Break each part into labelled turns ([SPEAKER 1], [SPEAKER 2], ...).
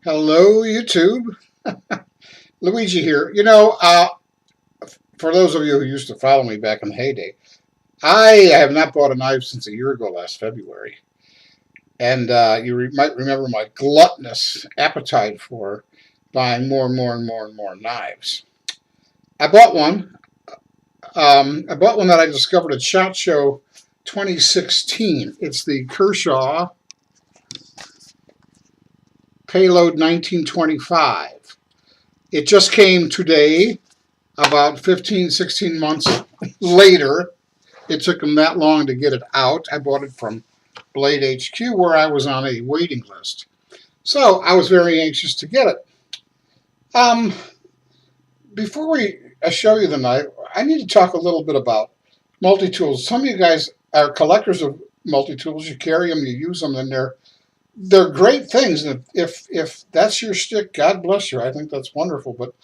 [SPEAKER 1] Hello, YouTube. Luigi here. For those of you who used to follow me back in the heyday, I have not bought a knife since a year ago, last February. And might remember my gluttonous appetite for buying more and more and more and more knives. I bought one. I bought one that I discovered at SHOT Show 2016. It's the Kershaw Payload 1925. It just came today, about 15, 16 months later. It took them that long to get it out. I bought it from Blade HQ, where I was on a waiting list. So I was very anxious to get it. Um, Before we show you the knife, I need to talk a little bit about multi-tools. Some of you guys are collectors of multi-tools. You carry them, you use them, and they're great things. And if that's your stick, God bless you. I think that's wonderful. But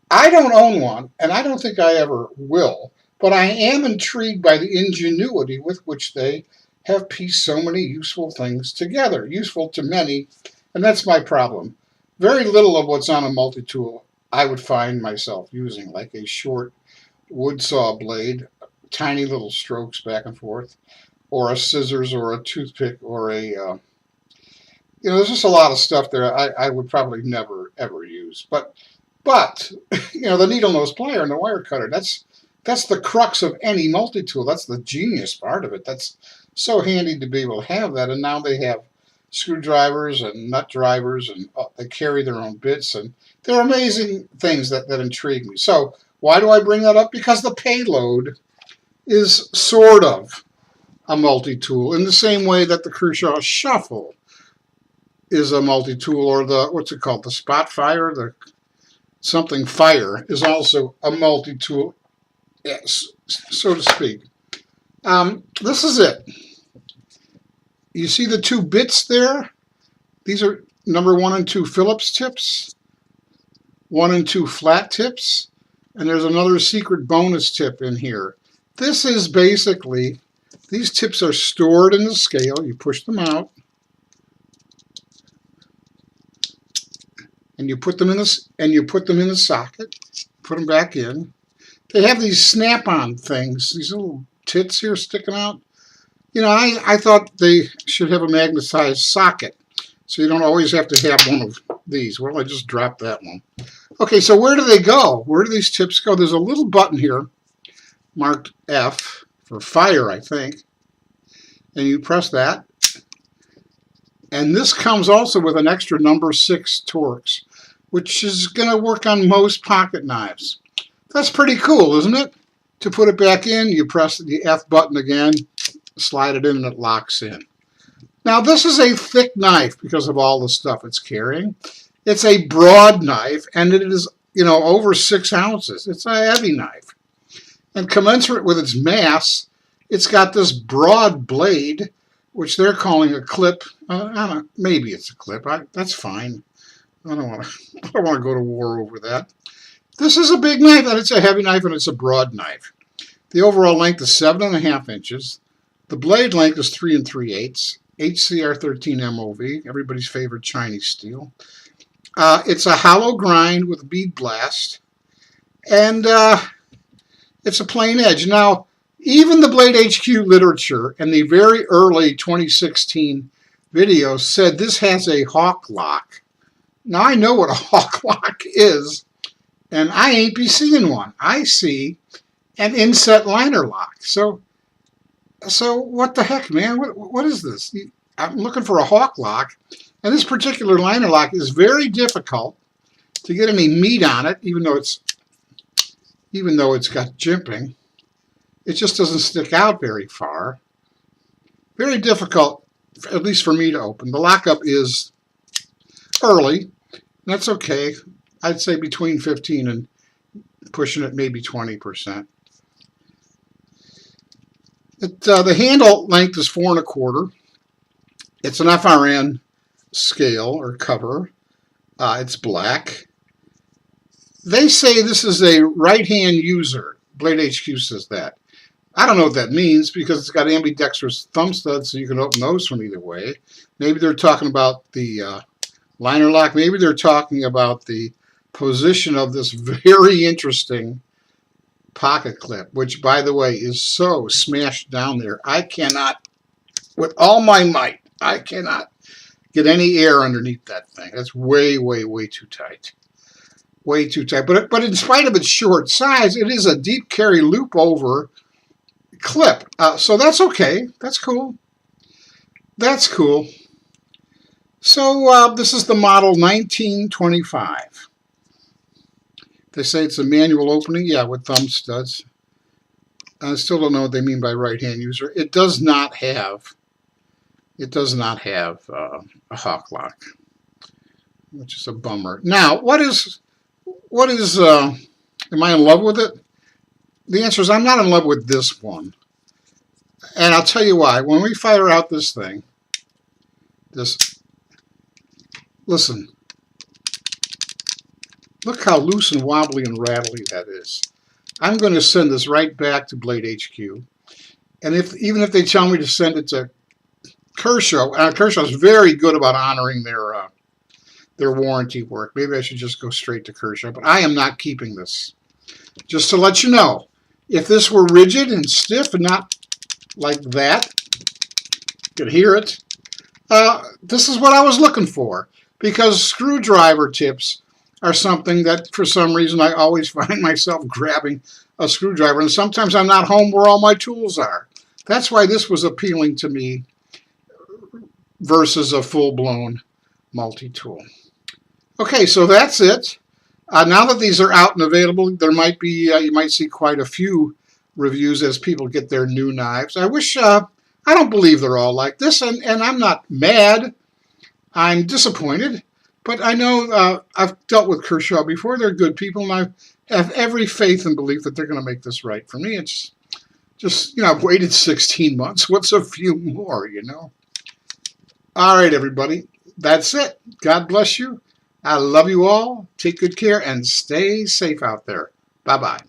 [SPEAKER 1] I don't own one, and I don't think I ever will, but I am intrigued by the ingenuity with which they have pieced so many useful things together, useful to many, and that's my problem. Very little of what's on a multi-tool I would find myself using, like a short wood saw blade, tiny little strokes back and forth, or a scissors or a toothpick or there's just a lot of stuff there I would probably never ever use. But the needle nose plier and the wire cutter, that's the crux of any multi-tool. That's the genius part of it. That's so handy to be able to have that. And now they have screwdrivers and nut drivers, and they carry their own bits, and they're amazing things that intrigue me. So why do I bring that up? Because the Payload is sort of a multi-tool in the same way that the Kershaw Shuffle is a multi-tool, or what's it called, the Spot Fire, the something fire is also a multi-tool, yes, so to speak. This is it. You see the two bits there? These are number 1 and 2 Phillips tips, 1 and 2 flat tips, and there's another secret bonus tip in here. This is basically, these tips are stored in the scale. You push them out, and you put them in the socket, put them back in. They have these snap-on things, these little tits here sticking out. I thought they should have a magnetized socket, so you don't always have to have one of these. Well, I just dropped that one. Okay, so where do they go? Where do these tips go? There's a little button here marked F for fire, I think, and you press that. And this comes also with an extra number 6 Torx, which is going to work on most pocket knives. That's pretty cool, isn't it? To put it back in, you press the F button again, slide it in, and it locks in. Now, this is a thick knife because of all the stuff it's carrying. It's a broad knife, and it is, over 6 ounces. It's a heavy knife. And commensurate with its mass, it's got this broad blade, which they're calling a clip. I don't know, maybe it's a clip. That's fine. I don't want to go to war over that. This is a big knife, and it's a heavy knife, and it's a broad knife. The overall length is 7.5 inches. The blade length is 3 3/8. HCR 13 MOV, everybody's favorite Chinese steel. It's a hollow grind with bead blast, and it's a plain edge. Now, even the Blade HQ literature and the very early 2016 videos said this has a hawk lock. Now, I know what a hawk lock is, and I ain't be seeing one. I see an inset liner lock. So what the heck, man? What is this? I'm looking for a hawk lock, and this particular liner lock is very difficult to get any meat on it, even though it's got jimping. It just doesn't stick out very far. Very difficult, at least for me, to open. The lockup is early. That's okay. I'd say between 15 and pushing it maybe 20%. The handle length is 4 1/4. It's an FRN scale or cover. It's black. They say this is a right-hand user. Blade HQ says that. I don't know what that means because it's got ambidextrous thumb studs, so you can open those from either way. Maybe they're talking about the Liner lock, maybe they're talking about the position of this very interesting pocket clip, which, by the way, is so smashed down there. I cannot, with all my might, I cannot get any air underneath that thing. That's way, way, way too tight. Way too tight. But in spite of its short size, it is a deep carry loop over clip. So that's okay. That's cool. That's cool. So this is the model 1925. They say it's a manual opening. Yeah, with thumb studs. I still don't know what they mean by right-hand user. It does not have a hawk lock, which is a bummer. Now, what is am I in love with it? The answer is I'm not in love with this one. And I'll tell you why. When we fire out this thing, listen, look how loose and wobbly and rattly that is. I'm going to send this right back to Blade HQ. And even if they tell me to send it to Kershaw, Kershaw's very good about honoring their warranty work. Maybe I should just go straight to Kershaw, but I am not keeping this. Just to let you know, if this were rigid and stiff and not like that, you could hear it. This is what I was looking for, because screwdriver tips are something that for some reason I always find myself grabbing a screwdriver, and sometimes I'm not home where all my tools are. That's why this was appealing to me versus a full-blown multi-tool. Okay, so that's it. Now that these are out and available, there might be you might see quite a few reviews as people get their new knives. I wish I don't believe they're all like this, and I'm not mad. I'm disappointed, but I know I've dealt with Kershaw before. They're good people, and I have every faith and belief that they're going to make this right for me. It's just, I've waited 16 months. What's a few more, All right, everybody. That's it. God bless you. I love you all. Take good care and stay safe out there. Bye-bye.